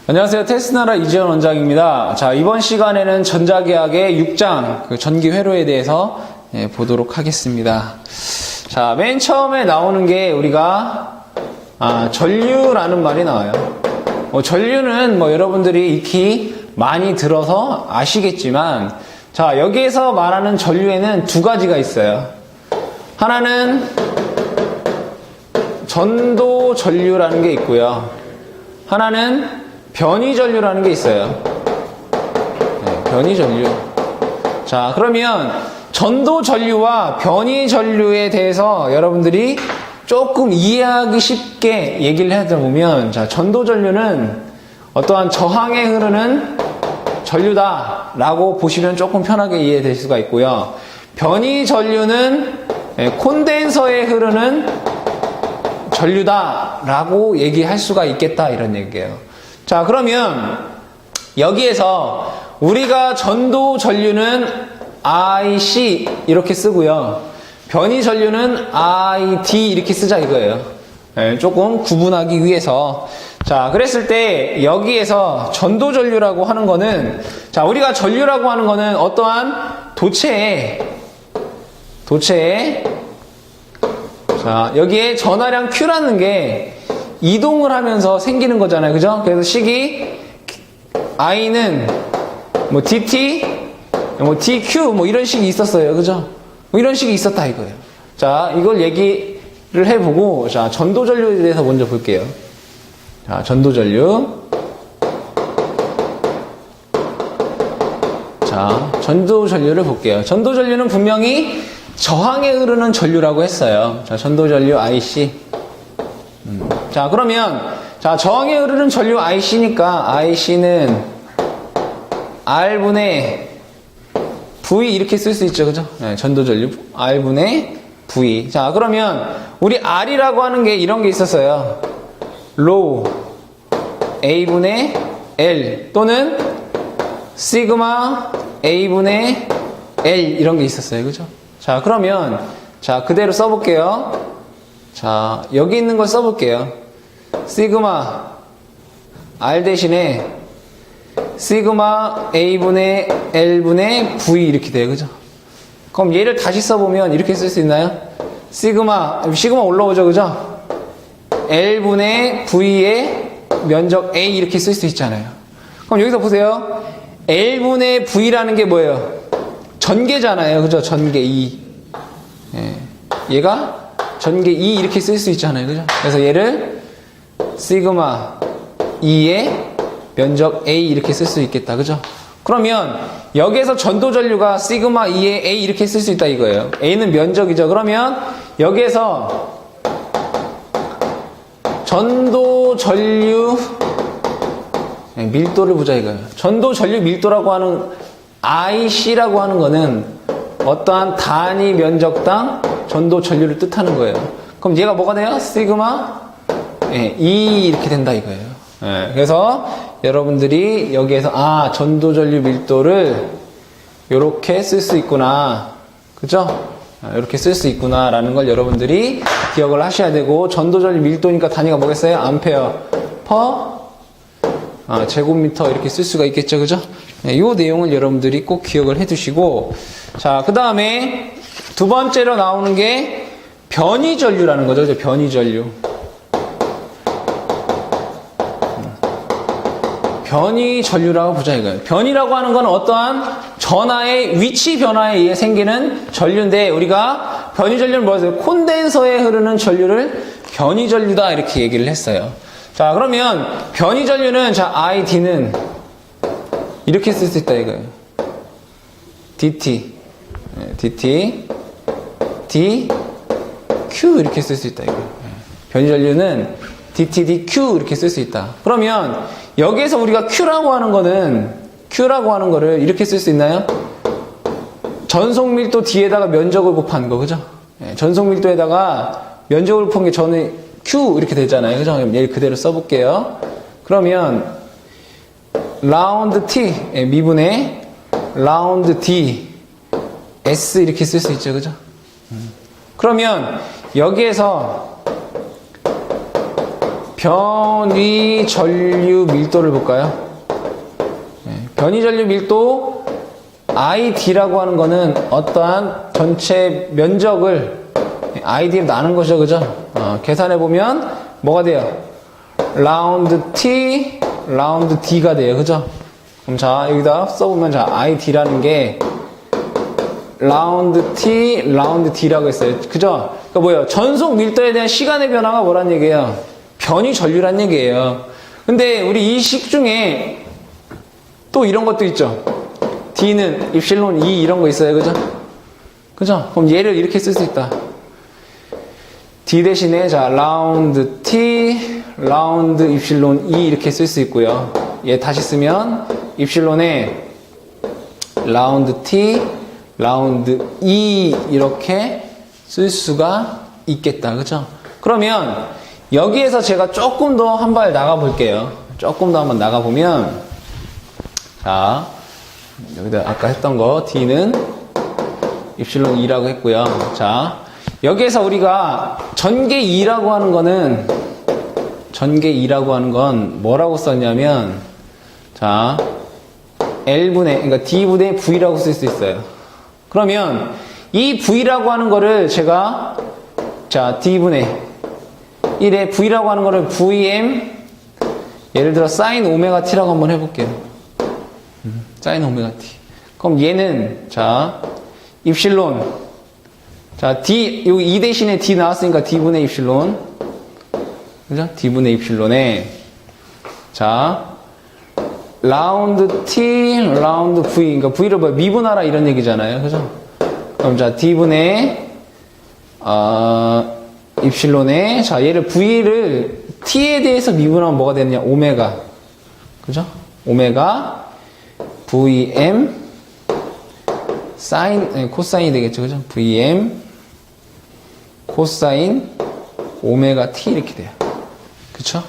안녕하세요. 테스나라 이지현 원장입니다. 자, 이번 시간에는 전자계약의 6장 그 전기 회로에 대해서 보도록 하겠습니다. 자, 맨 처음에 나오는 게 우리가 전류라는 말이 나와요. 전류는 여러분들이 익히 많이 들어서 아시겠지만, 자, 여기에서 말하는 전류에는 두 가지가 있어요. 하나는 전도 전류라는 게 있고요. 하나는 변이 전류라는 게 있어요. 변이 전류. 자, 그러면 전도 전류와 변이 전류에 대해서 여러분들이 조금 이해하기 쉽게 얘기를 하다 보면, 자, 전도 전류는 어떠한 저항에 흐르는 전류다라고 보시면 조금 편하게 이해될 수가 있고요. 변이 전류는 콘덴서에 흐르는 전류다라고 얘기할 수가 있겠다, 이런 얘기예요. 자, 그러면 여기에서 우리가 전도 전류는 IC 이렇게 쓰고요. 변이 전류는 ID 이렇게 쓰자 이거예요. 조금 구분하기 위해서. 자, 그랬을 때 여기에서 전도 전류라고 하는 거는, 자, 우리가 전류라고 하는 거는 어떠한 도체에 자, 여기에 전하량 Q라는 게 이동을 하면서 생기는 거잖아요. 그죠? 그래서 식이 I는 DT, DQ 이런 식이 있었어요. 그죠? 이런 식이 있었다 이거예요. 자, 이걸 얘기를 해보고, 자, 전도 전류에 대해서 먼저 볼게요. 자, 전도 전류. 자, 전도 전류를 볼게요. 전도 전류는 분명히 저항에 흐르는 전류라고 했어요. 자, 전도 전류 IC. 자, 그러면, 자, 저항에 흐르는 전류 IC니까, IC는 R분의 V 이렇게 쓸 수 있죠. 그죠? 네, 전도 전류. R분의 V. 자, 그러면, 우리 R이라고 하는 게 이런 게 있었어요. 로우 A분의 L 또는 시그마 A분의 L 이런 게 있었어요. 그죠? 자, 그러면, 자, 그대로 써볼게요. 자, 여기 있는 걸 써볼게요. 시그마 R 대신에 시그마 A분의 L분의 V 이렇게 돼요. 그죠? 그럼 얘를 다시 써보면 이렇게 쓸 수 있나요? 시그마 올라오죠. 그죠? L분의 V의 면적 A 이렇게 쓸 수 있잖아요. 그럼 여기서 보세요. L분의 V라는 게 뭐예요? 전개잖아요. 그죠? 전개 2. 얘가 전개 2 이렇게 쓸 수 있잖아요. 그죠? 그래서 얘를 시그마 2의 면적 A 이렇게 쓸 수 있겠다. 그죠? 그러면 여기에서 전도 전류가 시그마 2의 A 이렇게 쓸 수 있다 이거예요. A는 면적이죠. 그러면 여기에서 전도 전류 밀도를 보자 이거예요. 전도 전류 밀도라고 하는 IC라고 하는 거는 어떠한 단위 면적당 전도 전류를 뜻하는 거예요. 그럼 얘가 뭐가 돼요? 시그마 2 이렇게 된다 이거예요. 그래서 여러분들이 여기에서 전도 전류 밀도를 이렇게 쓸 수 있구나. 그죠? 이렇게 쓸 수 있구나 라는 걸 여러분들이 기억을 하셔야 되고, 전도 전류 밀도니까 단위가 뭐겠어요? 암페어 퍼 제곱미터 이렇게 쓸 수가 있겠죠. 그죠? 이 내용을 여러분들이 꼭 기억을 해 두시고, 자, 그 다음에 두 번째로 나오는 게 변이 전류라는 거죠. 그죠? 변이 전류. 변이 전류라고 보자 이거예요. 변이라고 하는 건 어떠한 전하의 위치 변화에 의해 생기는 전류인데, 우리가 변이 전류는 뭐였어요? 콘덴서에 흐르는 전류를 변이 전류다 이렇게 얘기를 했어요. 자, 그러면 변이 전류는, 자, ID는 이렇게 쓸 수 있다 이거예요. DT DQ 이렇게 쓸 수 있다 이거예요. 변이 전류는 DT DQ 이렇게 쓸 수 있다. 그러면 여기에서 우리가 Q라고 하는 거를 이렇게 쓸 수 있나요? 전속 밀도 D에다가 면적을 곱한 거. 그죠? 전속 밀도에다가 면적을 곱한 게 전에 Q 이렇게 되잖아요. 그죠? 얘를 그대로 써볼게요. 그러면 라운드 T 미분의 라운드 D S 이렇게 쓸 수 있죠. 그죠? 그러면 여기에서 변위 전류 밀도를 볼까요? 변위 전류 밀도 ID라고 하는 거는 어떠한 전체 면적을 ID로 나눈 것이죠, 그죠? 계산해 보면 뭐가 돼요? 라운드 T, 라운드 D가 돼요, 그죠? 그럼 자, 여기다 써보면 자, ID라는 게 라운드 T, 라운드 D라고 했어요, 그죠? 그러니까 뭐예요? 전속 밀도에 대한 시간의 변화가 뭐란 얘기예요? 변위 전류란 얘기예요. 근데 우리 이 식 중에 또 이런 것도 있죠. D는 입실론 E 이런 거 있어요, 그죠? 그죠? 그럼 얘를 이렇게 쓸 수 있다. D 대신에 자 라운드 T, 라운드 입실론 E 이렇게 쓸 수 있고요. 얘 다시 쓰면 입실론에 라운드 T, 라운드 E 이렇게 쓸 수가 있겠다, 그죠? 그러면 여기에서 제가 조금 더 한 발 나가 볼게요. 조금 더 한번 나가 보면 자 여기다 아까 했던 거 D는 입실론 E라고 했고요. 자 여기에서 우리가 전개 2라고 하는 거는 전개 2라고 하는 건 뭐라고 썼냐면 자 L분의 그러니까 D분의 V라고 쓸 수 있어요. 그러면 이 V라고 하는 거를 제가 자 D분의 1의 V라고 하는 거를 VM 예를 들어 sin 오메가 T라고 한번 해볼게요. sin 오메가 T. 그럼 얘는 자 입실론 자 D 여기 2 대신에 D 나왔으니까 D분의 입실론 그죠? D분의 입실론에 자 라운드 T 라운드 V 그러니까 V를 뭐 미분하라 이런 얘기잖아요, 그죠? 그럼 자 D분의 입실론에 자 얘를 V를 T에 대해서 미분하면 뭐가 되느냐? 오메가 그죠? 오메가 VM 사인 코사인이 되겠죠, 그죠? VM 코사인 오메가 T 이렇게 돼요, 그쵸?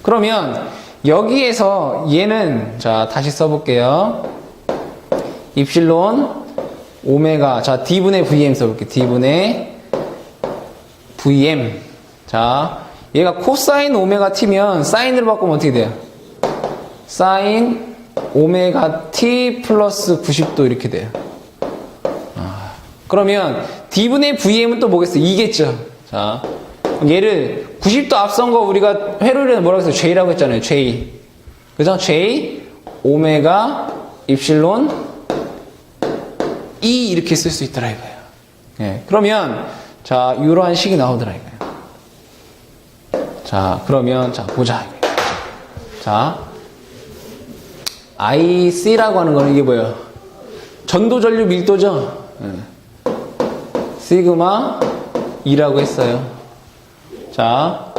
그러면 여기에서 얘는 자 다시 써볼게요. 입실론 오메가 자 D분의 VM 써볼게요. D분의 VM 자 얘가 코사인 오메가 T면 사인으로 바꾸면 어떻게 돼요? 사인 오메가 T 플러스 90도 이렇게 돼요. 그러면 D분의 VM은 또 뭐겠어요? 2겠죠. 자 얘를 90도 앞선 거 우리가 회로를 뭐라고 했어요? J라고 했잖아요. J 그죠? J 오메가 입실론 E 이렇게 쓸 수 있더라 이거예요. 예, 그러면 자 이러한 식이 나오더라 이거예요. 자 그러면 자 보자. 자 IC라고 하는 거는 이게 뭐예요? 전도 전류 밀도죠. 예. 시그마 E라고 했어요. 자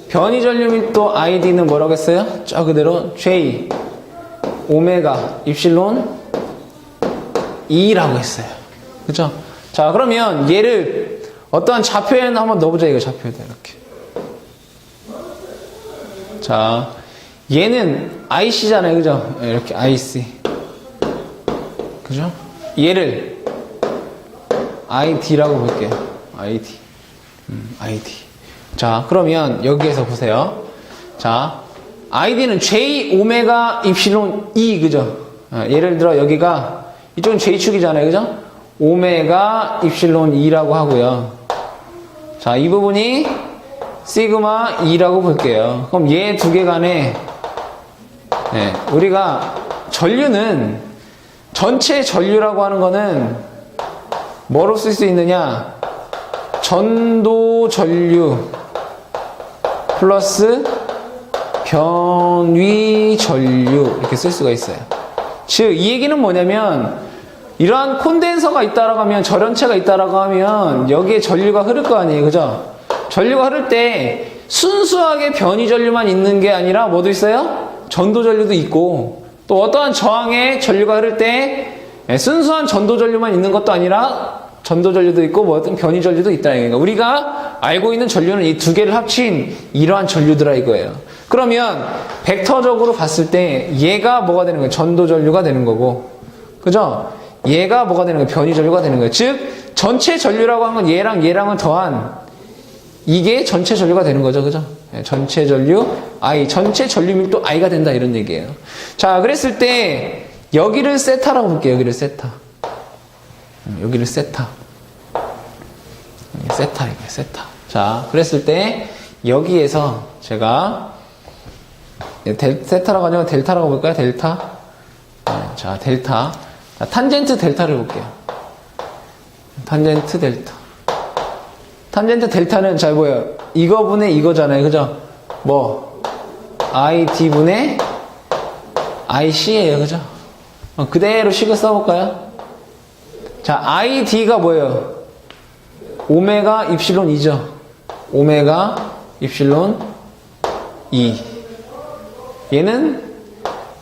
변위 전류 밀도 ID는 뭐라고 했어요? 저 그대로 J 오메가 입실론 E라고 했어요. 그죠? 자 그러면 얘를 어떠한 좌표에 한번 넣어보자 이거 좌표에다 이렇게. 자 얘는 IC잖아요, 그죠? 이렇게 IC 그죠? 얘를 ID라고 볼게요. ID ID 자 그러면 여기에서 보세요. 자 ID는 J 오메가 입실론 E 그죠? 예를 들어 여기가 이쪽은 J축이잖아요, 그죠? 오메가 입실론 E라고 하고요. 자 이 부분이 시그마 E라고 볼게요. 그럼 얘 두 개 간에 네, 우리가 전류는 전체 전류라고 하는 거는 뭐로 쓸 수 있느냐? 전도 전류 플러스 변위 전류 이렇게 쓸 수가 있어요. 즉 이 얘기는 뭐냐면 이러한 콘덴서가 있다라고 하면 절연체가 있다라고 하면 여기에 전류가 흐를 거 아니에요, 그죠? 전류가 흐를 때 순수하게 변위 전류만 있는 게 아니라 뭐도 있어요? 전도 전류도 있고 또 어떠한 저항에 전류가 흐를 때 순수한 전도 전류만 있는 것도 아니라 전도 전류도 있고 뭐 어떤 변위 전류도 있다는 얘기가 우리가 알고 있는 전류는 이 두 개를 합친 이러한 전류들아 이거예요. 그러면 벡터적으로 봤을 때 얘가 뭐가 되는 거예요? 전도 전류가 되는 거고 그죠? 얘가 뭐가 되는 거예요? 변위 전류가 되는 거예요. 즉 전체 전류라고 하는 건 얘랑 얘랑은 더한 이게 전체 전류가 되는 거죠, 그죠? 전체 전류 I, 전체 전류 밀도 I가 된다 이런 얘기예요. 자, 그랬을 때 여기를 세타라고 볼게요. 여기를 세타. 여기를 세타. 세타 이거예요. 세타. 자, 그랬을 때 여기에서 제가 세타라고 하냐면 델타라고 볼까요? 델타. 자, 델타. 자, 탄젠트 델타를 볼게요. 탄젠트 델타. 탄젠트 델타는 잘 보여요. 이거분의 이거잖아요. 그죠? 뭐, ID분의 IC예요. 그죠? 그대로 식을 써볼까요? 자, ID가 뭐예요? 오메가 입실론 2죠. 오메가 입실론 2. 얘는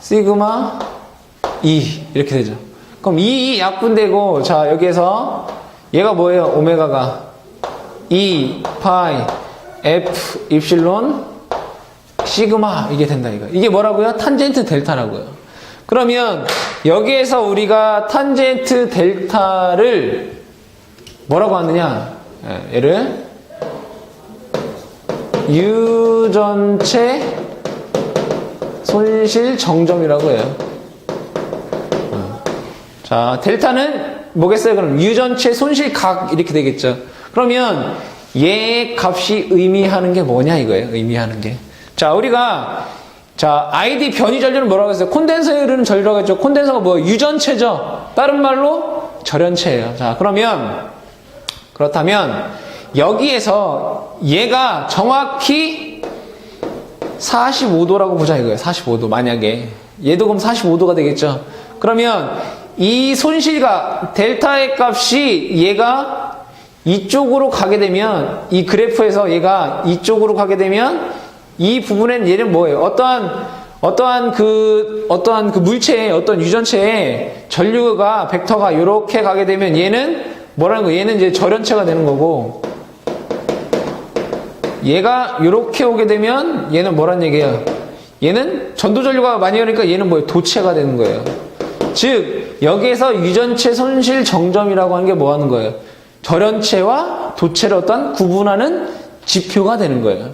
시그마 2. 이렇게 되죠. 그럼 2 약분되고, 자, 여기에서 얘가 뭐예요? 오메가가 2 파이 F 입실론 시그마 이게 된다 이거. 이게 뭐라고요? 탄젠트 델타라고요. 그러면 여기에서 우리가 탄젠트 델타를 뭐라고 하느냐? 얘를 U 전체 손실 정점이라고 해요. 자, 델타는 뭐겠어요? 그럼 U 전체 손실각 이렇게 되겠죠. 그러면 얘의 값이 의미하는 게 뭐냐 이거예요. 의미하는 게. 자, 우리가 자, ID 변이 전류는 뭐라고 했어요? 콘덴서에 흐르는 전류라고 했죠. 콘덴서가 뭐예요? U 전체죠. 다른 말로 절연체예요. 자, 그렇다면 여기에서 얘가 정확히 45도라고 보자 이거예요. 45도. 만약에 얘도 그럼 45도가 되겠죠. 그러면 이 손실각 델타의 값이 얘가 이쪽으로 가게 되면 이 그래프에서 얘가 이쪽으로 가게 되면 이 부분엔 얘는 뭐예요? 어떠한 그 물체의 어떤 유전체의 전류가 벡터가 이렇게 가게 되면 얘는 뭐라는 거예요? 얘는 이제 절연체가 되는 거고 얘가 이렇게 오게 되면 얘는 뭐란 얘기예요? 얘는 전도 전류가 많이 오니까 얘는 뭐예요? 도체가 되는 거예요. 즉 여기에서 유전체 손실 정점이라고 하는 게 뭐 하는 거예요? 절연체와 도체를 어떤 구분하는 지표가 되는 거예요.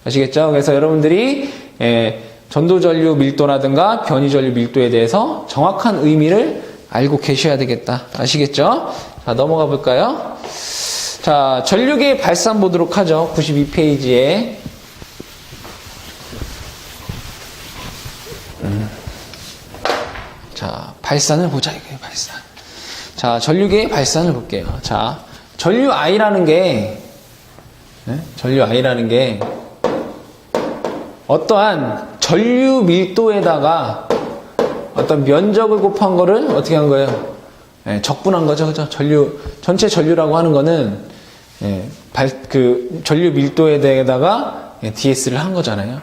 아시겠죠? 그래서 여러분들이 전도전류 밀도라든가 변이전류 밀도에 대해서 정확한 의미를 알고 계셔야 되겠다. 아시겠죠? 자, 넘어가 볼까요? 자, 전류계 발산 보도록 하죠. 92페이지에. 자, 발산을 보자 이거예요. 발산. 자, 전류계의 발산을 볼게요. 자, 전류 I라는 게 어떠한 전류 밀도에다가 어떤 면적을 곱한 거를 어떻게 한 거예요? 적분한 거죠. 그죠? 전체 전류라고 하는 거는 전류 밀도에 대해다가 DS를 한 거잖아요.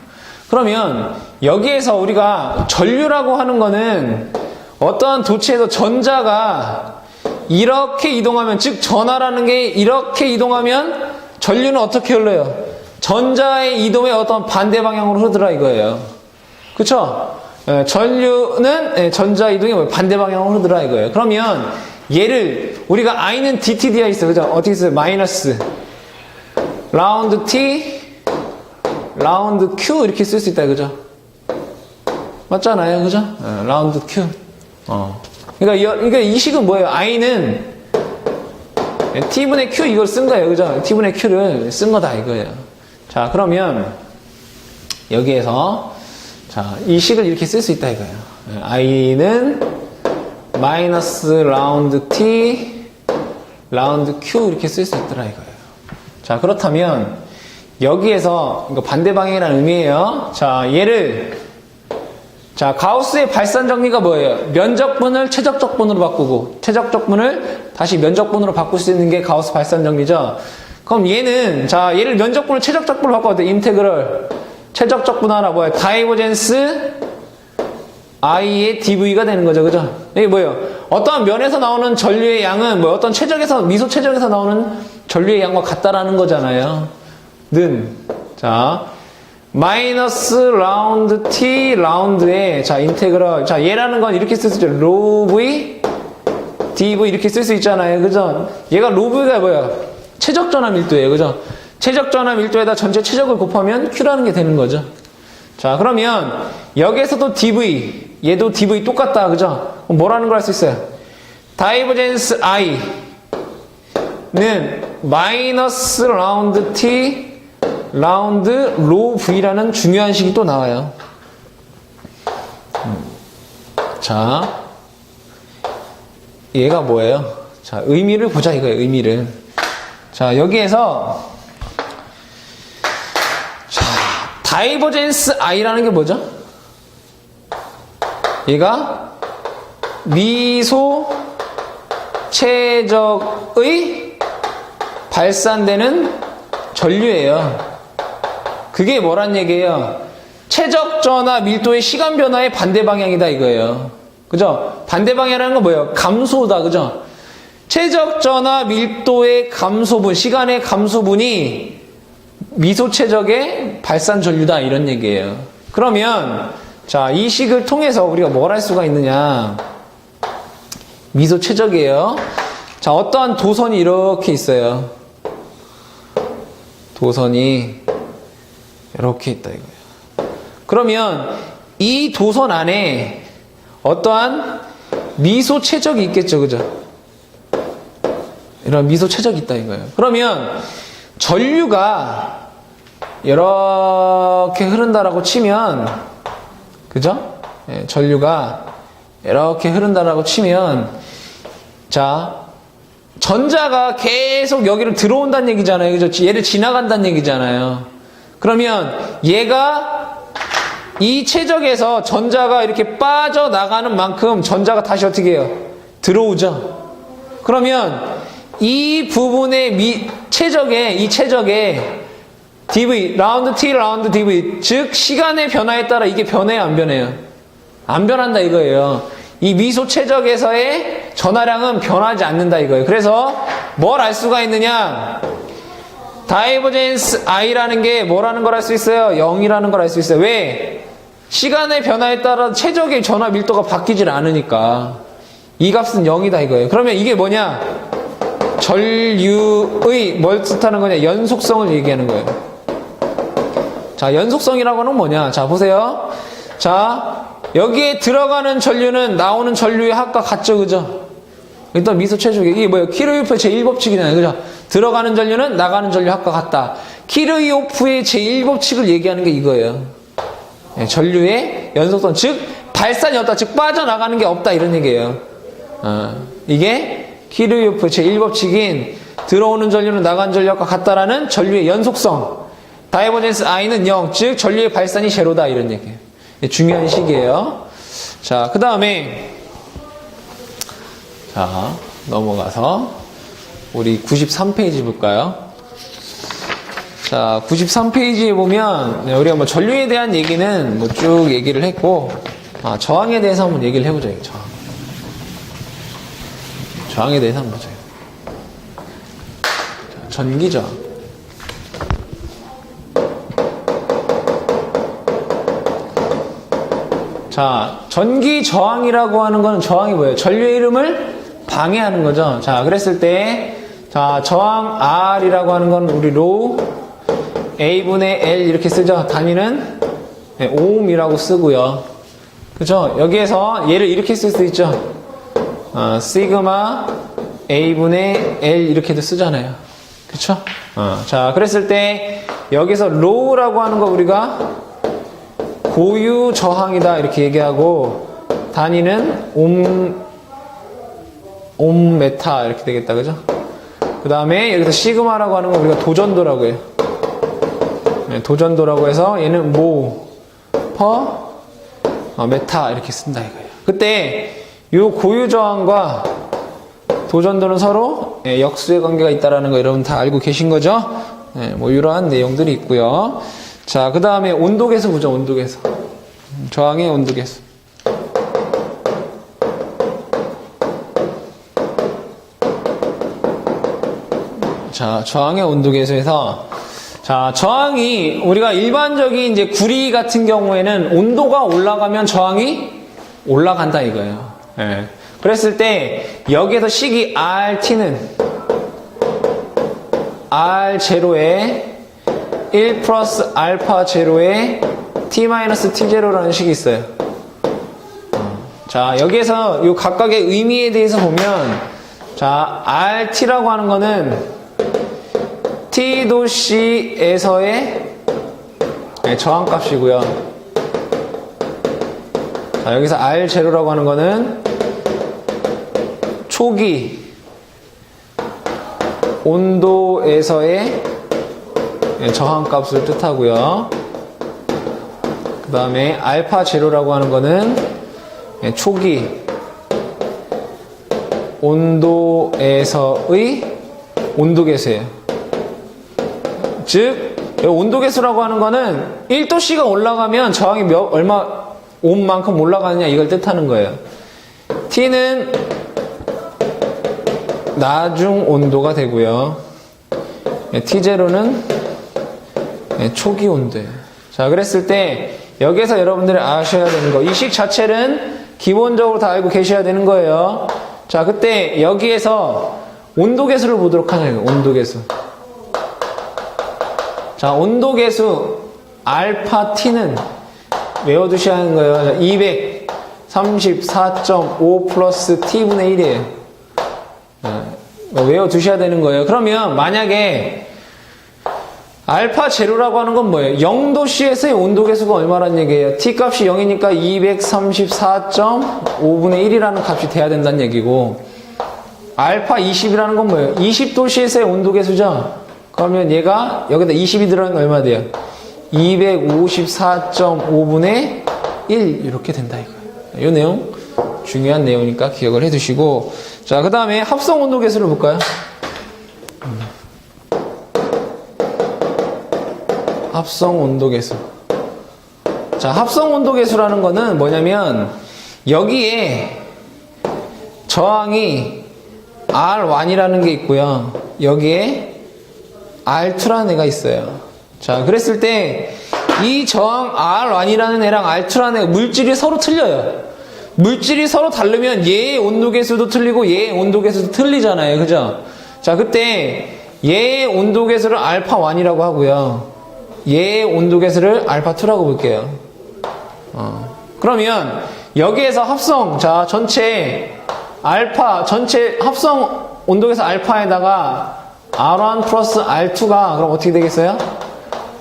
그러면 여기에서 우리가 전류라고 하는 거는 어떠한 도체에서 전자가 이렇게 이동하면, 즉 전하라는 게 이렇게 이동하면 전류는 어떻게 흘러요? 전자의 이동에 어떤 반대 방향으로 흐르더라 이거예요. 그쵸? 전류는 전자 이동이 반대 방향으로 흐르더라 이거예요. 그러면 얘를 우리가 I는 DTD가 있어요. 그죠? 어떻게 써요? 마이너스 라운드 T 라운드 Q 이렇게 쓸 수 있다 그죠? 맞잖아요. 그죠? 라운드 Q. 그러니까 이 식은 뭐예요? I는 T분의 Q 이걸 쓴 거예요. 그죠? T분의 Q를 쓴 거다 이거예요. 자, 그러면 여기에서 자, 이 식을 이렇게 쓸 수 있다 이거예요. I는 마이너스 라운드 T 라운드 Q 이렇게 쓸 수 있더라 이거예요. 자, 그렇다면 여기에서 이거 반대 방향이라는 의미예요. 자, 자, 가우스의 발산 정리가 뭐예요? 면적분을 최적적분으로 바꾸고 최적적분을 다시 면적분으로 바꿀 수 있는 게 가우스 발산 정리죠. 그럼 얘는 자, 얘를 면적분을 최적적분으로 바꿔도 돼. 인테그럴 최적적분 하나 뭐예요? 다이버젠스 I의 dV가 되는 거죠. 그죠? 이게 뭐예요? 어떠한 면에서 나오는 전류의 양은 뭐 어떤 미소 최적에서 나오는 전류의 양과 같다라는 거잖아요. 자, 마이너스 라운드 T 라운드에 자, 인테그럴 자, 얘라는 건 이렇게 쓸 수 있죠. 로 V dV 이렇게 쓸 수 있잖아요. 그죠? 얘가 로 V가 뭐야? 최적 전압 밀도예요. 그죠? 최적전화 밀도에다 전체 최적을 곱하면 Q라는 게 되는 거죠. 자, 그러면 여기에서도 DV, 얘도 DV 똑같다, 그죠? 그럼 뭐라는 걸 알 수 있어요? 다이버젠스 I는 마이너스 라운드 T 라운드 로 V라는 중요한 식이 또 나와요. 자, 얘가 뭐예요? 자, 의미를 보자 이거예요, 의미를. 자, 여기에서 자, 다이버젠스 I라는 게 뭐죠? 얘가 미소 최적의 발산되는 전류예요. 그게 뭐란 얘기예요? 최적 전화 밀도의 시간 변화의 반대 방향이다 이거예요. 그죠? 반대 방향이라는 건 뭐예요? 감소다, 그죠? 최적 전화 밀도의 감소분, 시간의 감소분이 미소 최적의 발산 전류다 이런 얘기예요. 그러면 자, 이 식을 통해서 우리가 뭘 할 수가 있느냐? 미소 최적이에요. 자, 어떠한 도선이 이렇게 있어요. 도선이 이렇게 있다 이거예요. 그러면 이 도선 안에 어떠한 미소 최적이 있겠죠, 그죠? 이런 미소 최적이 있다 이거예요. 그러면 전류가 이렇게 흐른다라고 치면, 그죠? 예, 전류가 이렇게 흐른다라고 치면, 자, 전자가 계속 여기를 들어온다는 얘기잖아요, 그죠? 얘를 지나간다는 얘기잖아요. 그러면 얘가 이 최적에서 전자가 이렇게 빠져나가는 만큼 전자가 다시 어떻게 해요? 들어오죠. 그러면 이 부분의 이 최적에 DV, 라운드 T, 라운드 DV, 즉 시간의 변화에 따라 이게 변해요, 안 변해요? 안 변한다 이거예요. 이 미소 최적에서의 전하량은 변하지 않는다 이거예요. 그래서 뭘 알 수가 있느냐? 다이버젠스 I라는 게 뭐라는 걸 알 수 있어요? 0이라는 걸 알 수 있어요. 왜? 시간의 변화에 따라 최적의 전하 밀도가 바뀌질 않으니까 이 값은 0이다 이거예요. 그러면 이게 뭐냐? 전류의 뭘 뜻하는 거냐? 연속성을 얘기하는 거예요. 자, 연속성이라고 하는 뭐냐? 자, 보세요. 자, 여기에 들어가는 전류는 나오는 전류의 합과 같죠, 그죠? 일단 미소 최적이 이게 뭐예요? 키르요프의 제1법칙이잖아요, 그죠? 들어가는 전류는 나가는 전류 합과 같다. 키르요프의 제1법칙을 얘기하는 게 이거예요. 네, 전류의 연속성, 즉 발산이 없다, 즉 빠져나가는 게 없다 이런 얘기예요. 이게 키르요프 제1법칙인 들어오는 전류는 나가는 전류과 같다라는 전류의 연속성. 다이버젠스 I는 0, 즉 전류의 발산이 제로다 이런 얘기예요. 중요한 식이에요. 자, 그 다음에 자, 넘어가서 우리 93페이지 볼까요? 자, 93페이지에 보면 우리가 뭐 전류에 대한 얘기는 뭐 쭉 얘기를 했고, 저항에 대해서 한번 얘기를 해보자. 저항에 대해서 한번 보자. 자, 전기저항. 자, 전기저항이라고 하는 건 저항이 뭐예요? 전류의 흐름을 방해하는 거죠. 자, 그랬을 때, 자, 저항 R이라고 하는 건 우리 로 A분의 L 이렇게 쓰죠. 단위는 오음이라고 쓰고요. 그죠? 여기에서 얘를 이렇게 쓸 수 있죠. 시그마 A분의 L 이렇게도 쓰잖아요. 그쵸? 자, 그랬을 때 여기서 로우라고 하는 거 우리가 고유 저항이다 이렇게 얘기하고 단위는 옴메타 이렇게 되겠다, 그죠? 그 다음에 여기서 시그마라고 하는 거 우리가 도전도라고 해요. 네, 도전도라고 해서 얘는 모, 퍼, 메타 이렇게 쓴다 이거예요. 그때 이 고유 저항과 도전도는 서로 역수의 관계가 있다라는 거 여러분 다 알고 계신 거죠? 네, 뭐 이러한 내용들이 있고요. 자, 그 다음에 온도계수 보죠. 온도계수. 저항의 온도계수. 자, 저항의 온도계수에서 자, 저항이 우리가 일반적인 이제 구리 같은 경우에는 온도가 올라가면 저항이 올라간다 이거예요. 예. 그랬을 때 여기에서 식이 RT는 R0에 1 플러스 알파 제로에 t 마이너스 t 제로라는 식이 있어요. 자, 여기에서 요 각각의 의미에 대해서 보면, 자, RT라고 하는 거는 t 도시에서의 저항값이고요. 자, 여기서 R 제로라고 하는 거는 초기 온도에서의 저항값을 뜻하고요. 그 다음에 알파 제로라고 하는 거는 초기 온도에서의 온도계수예요. 즉 온도계수라고 하는 거는 1도씨가 올라가면 저항이 얼마 옴만큼 올라가느냐 이걸 뜻하는 거예요. T는 나중 온도가 되고요. T0는 초기 온도예요. 자, 그랬을 때 여기에서 여러분들이 아셔야 되는 거, 이 식 자체는 기본적으로 다 알고 계셔야 되는 거예요. 자, 그때 여기에서 온도계수를 보도록 하죠. 온도계수. 자, 온도계수 알파 T는 외워두셔야 하는 거예요. 234.5 플러스 T분의 1이에요. 외워두셔야 되는 거예요. 그러면 만약에 알파 제로라고 하는 건 뭐예요? 0도씨에서의 온도계수가 얼마란 얘기예요? T값이 0이니까 234.5분의 1이라는 값이 돼야 된다는 얘기고, 알파 20이라는 건 뭐예요? 20도씨에서의 온도계수죠? 그러면 얘가 여기다 20이 들어가는 건 얼마 돼요? 254.5분의 1 이렇게 된다 이거예요. 이 내용 중요한 내용이니까 기억을 해두시고, 자, 그 다음에 합성 온도계수를 볼까요? 합성 온도계수. 자, 합성 온도계수라는 거는 뭐냐면 여기에 저항이 R1이라는 게 있고요. 여기에 R2라는 애가 있어요. 자, 그랬을 때 이 저항 R1이라는 애랑 R2라는 애가 물질이 서로 틀려요. 물질이 서로 다르면 얘의 온도계수도 틀리고 얘의 온도계수도 틀리잖아요. 그죠? 자, 그때 얘의 온도계수를 알파1이라고 하고요. 얘의 온도계수를 알파2라고 볼게요. 그러면 여기에서 합성, 자, 전체 합성 온도계수 알파에다가 R1 플러스 R2가 그럼 어떻게 되겠어요?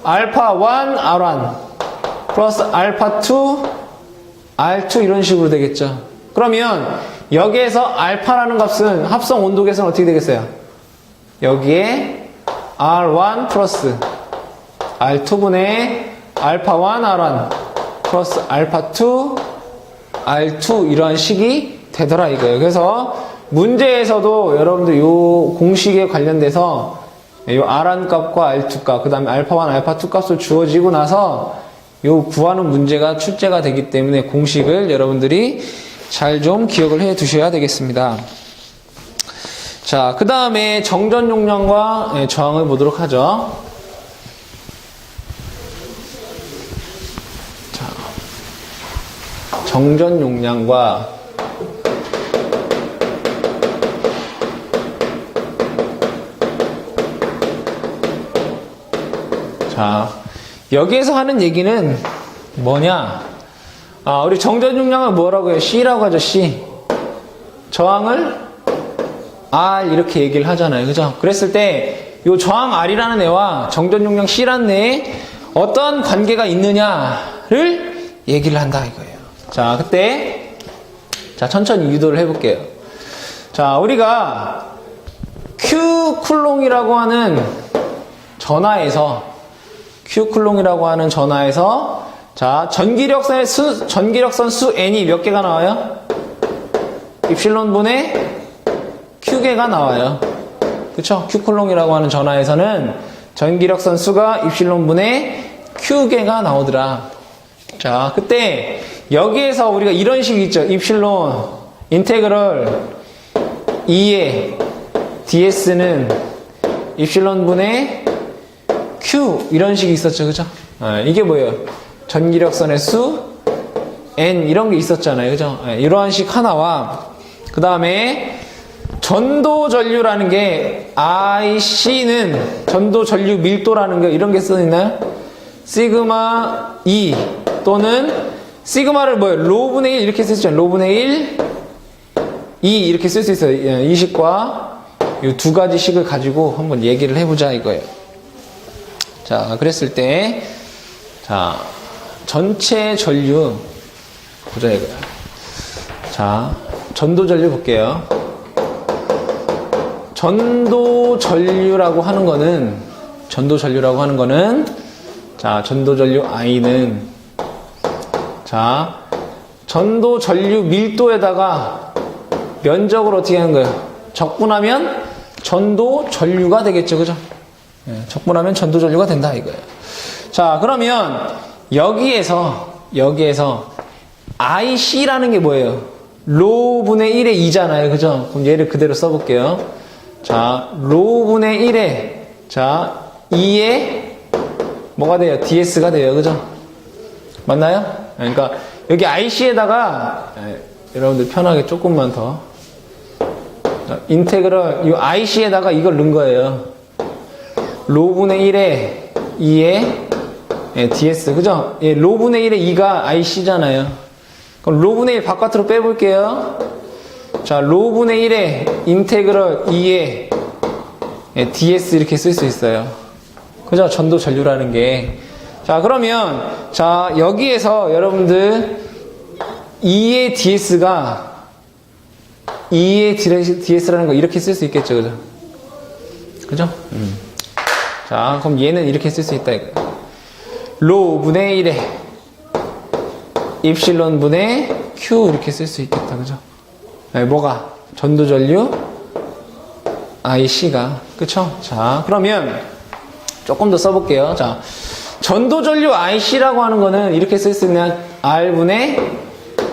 알파1 R1 플러스 알파2 R2 이런 식으로 되겠죠. 그러면 여기에서 알파라는 값은 합성 온도계수는 어떻게 되겠어요? 여기에 R1 플러스 R2분의 알파1 R1 플러스 알파2 R2 이러한 식이 되더라 이거예요. 그래서 문제에서도 여러분들 이 공식에 관련돼서 이 R1 값과 R2 값, 그 다음에 알파1, 알파2 값을 주어지고 나서 요 구하는 문제가 출제가 되기 때문에 공식을 여러분들이 잘 좀 기억을 해 두셔야 되겠습니다. 자, 그 다음에 정전 용량과 저항을 보도록 하죠. 자, 정전 용량과 자, 여기에서 하는 얘기는 뭐냐? 우리 정전 용량을 뭐라고 해요? C라고 하죠, C. 저항을 R 이렇게 얘기를 하잖아요. 그죠? 그랬을 때, 요 저항 R이라는 애와 정전 용량 C라는 애에 어떤 관계가 있느냐를 얘기를 한다, 이거예요. 자, 그때, 자, 천천히 유도를 해볼게요. 자, 우리가 Q 쿨롱이라고 하는 전하에서 자, 전기력선 수 n이 몇 개가 나와요? 입실론분의 q개가 나와요. 그쵸? Q쿨롱이라고 하는 전하에서는 전기력선 수가 입실론분의 q개가 나오더라. 자, 그때 여기에서 우리가 이런 식이 있죠. 입실론 인테그럴 2의 ds는 입실론분의 q 이런 식이 있었죠. 그죠? 이게 뭐예요? 전기력선의 수 n 이런 게 있었잖아요. 그죠? 이러한 식 하나와 그 다음에 전도 전류라는 게 IC는 전도 전류 밀도라는 게 이런 게 써있나요? 시그마 E 또는 시그마를 뭐예요? 로분의 1 이렇게 쓸 수 있잖아요. 로분의 1 E 이렇게 쓸 수 있어요. 이 식과 이 두 가지 식을 가지고 한번 얘기를 해보자 이거예요. 자, 그랬을 때 자, 전체 전류 보자 이거야. 자, 전도 전류 볼게요. 전도 전류라고 하는 거는 자, 전도 전류 I는 자, 전도 전류 밀도에다가 면적을 어떻게 하는 거예요? 적분하면 전도 전류가 되겠죠, 그죠? 예, 적분하면 전도 전류가 된다 이거예요. 자, 그러면 여기에서 IC라는 게 뭐예요? 로분의 1의 2잖아요, 그죠? 그럼 얘를 그대로 써볼게요. 자, 로분의 1에 자 2에 뭐가 돼요? DS가 돼요, 그죠? 맞나요? 그러니까 여기 IC에다가 여러분들 편하게 조금만 더 인테그럴 이 IC에다가 이걸 넣은 거예요. 로분의 1에 2에 DS, 그죠? 예, 로분의 1에 2가 IC잖아요. 그럼 로분의 1 바깥으로 빼볼게요. 자, 로분의 1에 인테그럴 2에 DS 이렇게 쓸 수 있어요. 그죠? 전도 전류라는 게. 자, 그러면 자, 여기에서 여러분들 2의 DS가 2의 DS라는 거 이렇게 쓸 수 있겠죠, 그죠? 그죠? 자, 그럼 얘는 이렇게 쓸 수 있다 이거. 로분의 1에 입실론 분의 Q 이렇게 쓸 수 있겠다, 그죠? 네, 뭐가? 전도 전류 IC가, 그쵸? 자, 그러면 조금 더 써볼게요. 자, 전도 전류 IC라고 하는 거는 이렇게 쓸 수 있는 R분의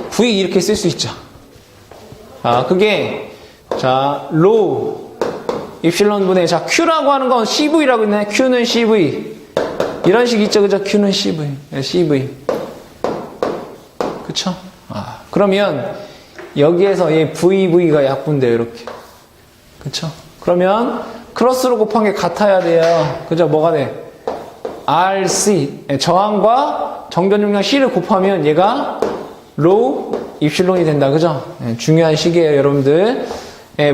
V 이렇게 쓸 수 있죠. 자, 그게 자, 로 입실론 분의 자, Q라고 하는 건 CV라고 있나요? Q는 CV 이런 식 있죠, 그죠? Q는 CV, CV, 그쵸? 아, 그러면 여기에서 얘 VV가 약분돼요, 이렇게, 그쵸? 그러면 크로스로 곱한 게 같아야 돼요, 그죠? 뭐가 돼? RC 저항과 정전 용량 C를 곱하면 얘가 로 입실론이 된다, 그죠? 중요한 식이에요, 여러분들.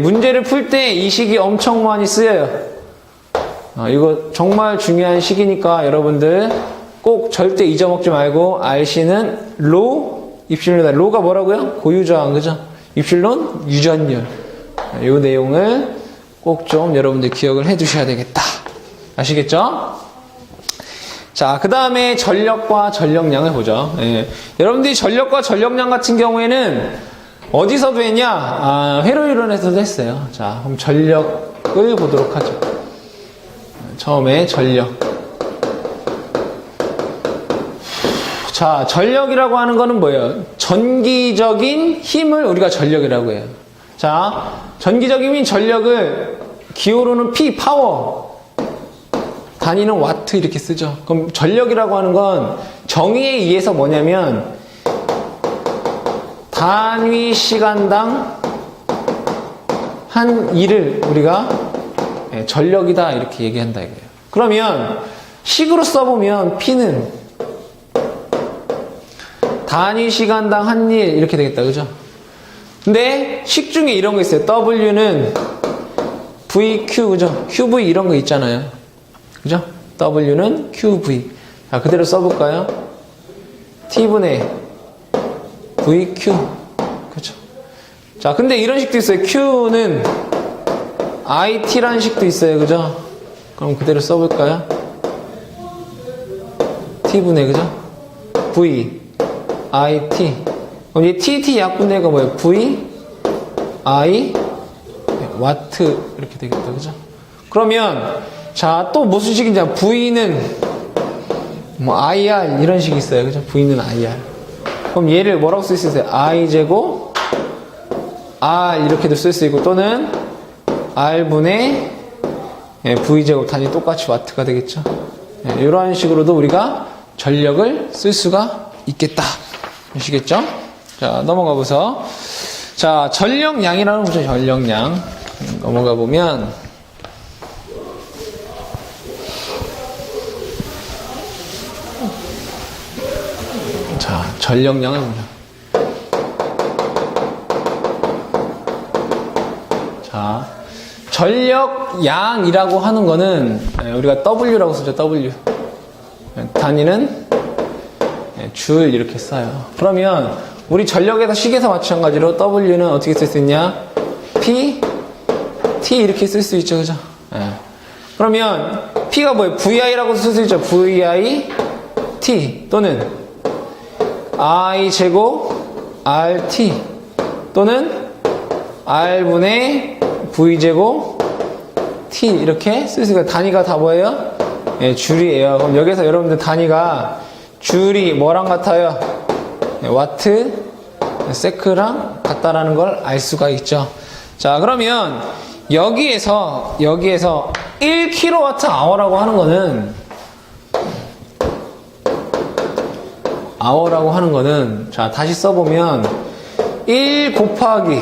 문제를 풀 때 이 식이 엄청 많이 쓰여요. 이거 정말 중요한 식이니까 여러분들 꼭 절대 잊어먹지 말고 RC는 로 입실론이다. 로가 뭐라고요? 고유저항, 그죠? 입실론 유전열. 이 내용을 꼭 좀 여러분들 기억을 해 두셔야 되겠다. 아시겠죠? 자, 그 다음에 전력과 전력량을 보죠. 예. 여러분들이 전력과 전력량 같은 경우에는 어디서도 했냐? 회로이론에서도 했어요. 자, 그럼 전력을 보도록 하죠. 처음에 전력. 자, 전력이라고 하는 거는 뭐예요? 전기적인 힘을 우리가 전력이라고 해요. 자, 전기적인 힘 전력을 기호로는 P, 파워. 단위는 와트 이렇게 쓰죠. 그럼 전력이라고 하는 건 정의에 의해서 뭐냐면 단위 시간당 한 일을 우리가 전력이다 이렇게 얘기한다 이거예요. 그러면 식으로 써보면 P는 단위 시간당 한 일 이렇게 되겠다, 그죠? 근데 식 중에 이런 거 있어요. W는 VQ, 그죠? QV 이런 거 있잖아요. 그죠? W는 QV. 자, 그대로 써볼까요? T분의 VQ. 그죠? 자, 근데 이런 식도 있어요. Q는 IT라는 식도 있어요. 그죠? 그럼 그대로 써볼까요? T분의, 그죠? V, IT. 그럼 이 TT 약분대가 뭐예요? V, I, 와트. 이렇게 되겠다. 그죠? 그러면 자, 또 무슨 식인지 V는 뭐 IR 이런 식이 있어요, 그죠? V는 IR. 그럼 얘를 뭐라고 쓸 수 있어요? I 제곱 R 이렇게도 쓸 수 있고 또는 R분의 V 제곱 단위 똑같이 와트가 되겠죠? 이런 식으로도 우리가 전력을 쓸 수가 있겠다. 아시겠죠? 자, 넘어가 보서 자, 전력량이라는 거죠. 전력량. 넘어가 보면 자, 전력량을 보자. 자, 전력량이라고 하는 거는 우리가 W라고 쓰죠. W. 단위는 줄 이렇게 써요. 그러면 우리 전력에서 식에서 마찬가지로 W는 어떻게 쓸 수 있냐? P, T 이렇게 쓸 수 있죠. 그죠? 그러면 P가 뭐예요? VI라고 쓸 수 있죠. VI, T 또는 I 제곱 RT 또는 R분의 V 제곱 T 이렇게 쓸 수 있어요. 단위가 다 뭐예요? 줄이에요. 그럼 여기서 여러분들 단위가 줄이 뭐랑 같아요? 와트, 세크랑 같다라는 걸 알 수가 있죠. 자, 그러면 여기에서 1kWh라고 하는 거는 자, 다시 써보면 1 곱하기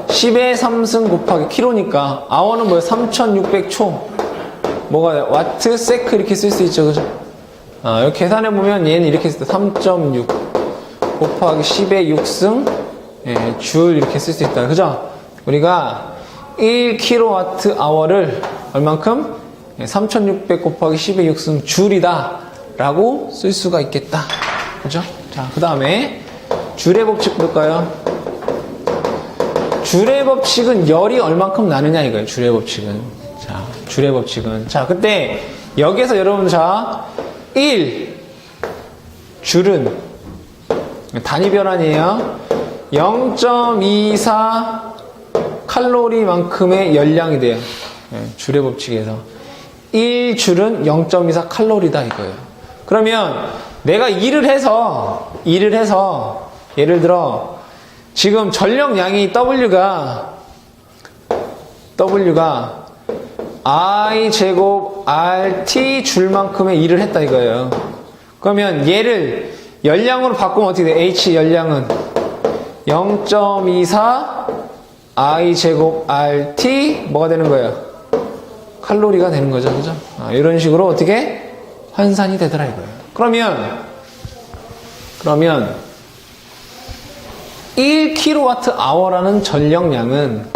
10의 3승 곱하기 킬로니까 아워는 뭐예요? 3600초. 뭐가 와트, 세크 이렇게 쓸 수 있죠. 그죠? 이렇게 계산해보면 얘는 이렇게 쓸 때 3.6 곱하기 10의 6승 줄 이렇게 쓸 수 있다. 그죠? 우리가 1kWh를 얼만큼? 3600 곱하기 10의 6승 줄이다 라고 쓸 수가 있겠다. 그죠? 자, 그 다음에 줄의 법칙 볼까요? 줄의 법칙은 열이 얼만큼 나느냐 이거예요. 줄의 법칙은. 자, 줄의 법칙은. 자, 그때 여기에서 여러분 자 1 줄은 단위 변환이에요. 0.24 칼로리만큼의 열량이 돼요. 줄의 법칙에서 1줄은 0.24 칼로리다 이거예요. 그러면 내가 일을 해서 예를 들어 지금 전력량이 W가 I 제곱 RT 줄만큼의 일을 했다 이거예요. 그러면 얘를 열량으로 바꾸면 어떻게 돼? H 열량은 0.24 I 제곱 RT 뭐가 되는 거예요? 칼로리가 되는 거죠. 그죠? 이런 식으로 어떻게 환산이 되더라 이거예요. 그러면 1kWh라는 전력량은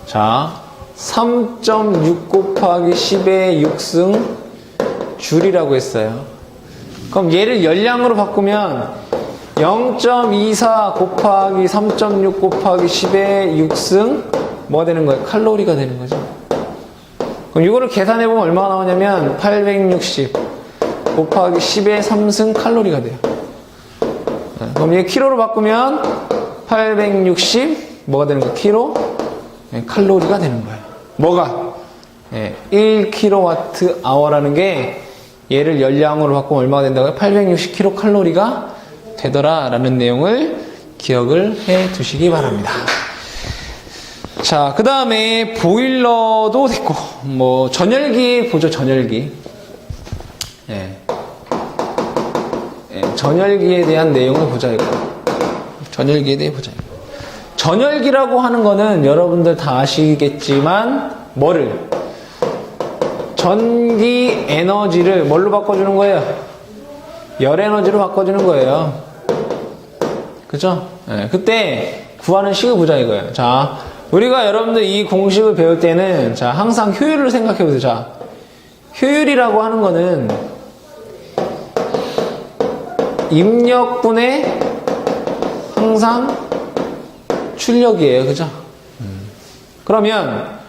자 3.6 곱하기 10의 6승 줄이라고 했어요. 그럼 얘를 열량으로 바꾸면 0.24 곱하기 3.6 곱하기 10의 6승 뭐가 되는 거예요? 칼로리가 되는 거죠. 그럼 이거를 계산해보면 얼마가 나오냐면 860 곱하기 10의 3승 칼로리가 돼요. 그럼 얘 킬로로 바꾸면 860 뭐가 되는 거예요? 킬로 칼로리가 되는 거예요. 뭐가? 1kWh라는 게 얘를 열량으로 바꾸면 얼마가 된다고요? 860 킬로칼로리가 되더라라는 내용을 기억을 해 두시기 바랍니다. 자, 그 다음에 보일러도 됐고, 뭐, 전열기 보죠, 전열기. 전열기에 대한 내용을 보자, 이거. 전열기에 대해 보자, 이거. 전열기라고 하는 거는 여러분들 다 아시겠지만, 뭐를? 전기 에너지를 뭘로 바꿔주는 거예요? 열 에너지로 바꿔주는 거예요. 그죠? 그때 구하는 식을 보자, 이거예요. 자, 우리가 여러분들 이 공식을 배울 때는 자 항상 효율을 생각해 보세요. 자, 효율이라고 하는 거는 입력분의 항상 출력이에요. 그죠? 그러면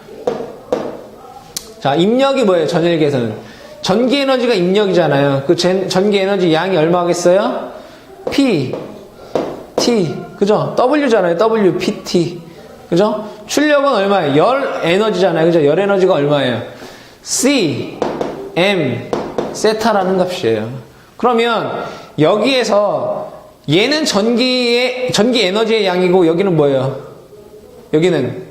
자, 입력이 뭐예요? 전열기에서는 전기 에너지가 입력이잖아요. 그 전기 에너지 양이 얼마겠어요? P, T, 그죠? W잖아요. W, P, T. 그죠? 출력은 얼마예요? 열 에너지잖아요. 그죠? 열 에너지가 얼마예요? C, M, 세타라는 값이에요. 그러면 여기에서 얘는 전기 에너지의 양이고 여기는 뭐예요? 여기는